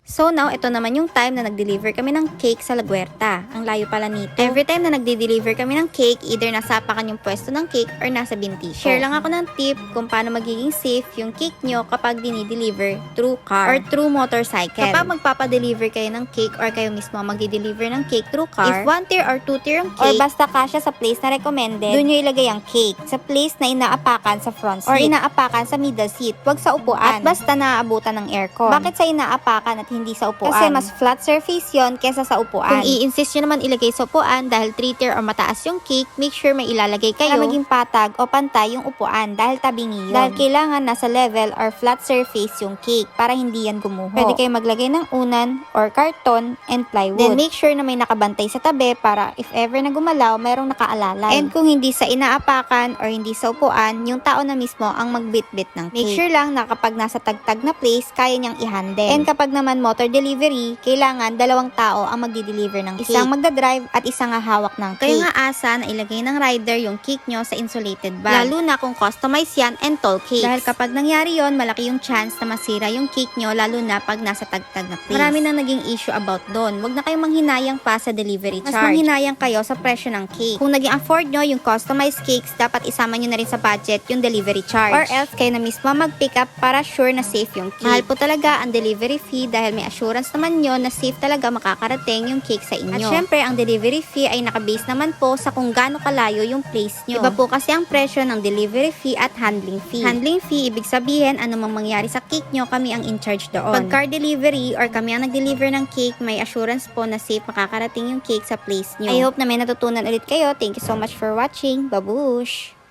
So now, ito naman yung time na nag-deliver kami ng cake sa La Guerta. Ang layo pala nito. Every time na nagde-deliver kami ng cake, either nasa apakan yung pwesto ng cake or nasa binti. Share lang ako ng tip kung paano magiging safe yung cake nyo kapag dinideliver through car or through motorcycle. Kapag magpapadeliver kayo ng cake or kayo mismo magdi-deliver ng cake through car, if 1 tier or 2 tier yung cake, or basta kasya sa place na recommended, doon nyo ilagay ang cake. Sa place na inaapakan sa front seat or inaapakan sa middle seat, wag sa upuan. At basta naaabutan ng aircon. Bakit sa inaapakan at hindi sa upuan? Kasi mas flat surface yon kesa sa upuan. Kung i-insist nyo naman ilagay sa upuan dahil 3 tier or mataas yung cake, make sure may ilalagay kayo para maging patag o pantay yung upuan dahil tabingi yun. Dahil kailangan nasa level or flat surface yung cake para hindi yan gumuho. Pwede kayo maglagay ng unan or karton and plywood. Then make sure na may nakabantay sa tabi para if ever na gumalaw, mayroong nakaalalay. And kung hindi sa inaapakan or hindi sa upuan, yung tao na mismo ang magbitbit ng cake. Make sure lang na kapag nasa tagtag na place, kaya niyang i-handle. And kapag naman motor delivery, kailangan 2 tao ang magdi-deliver ng cake. Isang magdadrive at isang hahawak ng cake. Kaya nga asa na ilagay ng rider yung cake nyo sa insulated bag. Lalo na kung customize yan and tall cakes. Dahil kapag nangyari yon, malaki yung chance na masira yung cake nyo, lalo na pag nasa tagtag na place. Marami nang naging issue about doon. Huwag na kayong manghinayang pa sa delivery charge. Mas manghinayang kayo sa presyo ng cake. Kung naging afford nyo yung customized cakes, dapat isama nyo na rin sa budget yung delivery charge. Or else kayo na mismo mag-pick up para sure na safe yung cake. Mahal po talaga ang delivery fee dahil may assurance naman nyo na safe talaga makakarating yung cake sa inyo. At syempre, ang delivery fee ay nakabase naman po sa kung gaano kalayo yung place nyo. Iba po kasi ang presyo ng delivery fee at handling fee. Handling fee, ibig sabihin, ano mang mangyari sa cake nyo, kami ang in charge doon. Pag car delivery or kami ang nag-deliver ng cake, may assurance po na safe makakarating yung cake sa place nyo. I hope na may natutunan ulit kayo. Thank you so much for watching. Babush!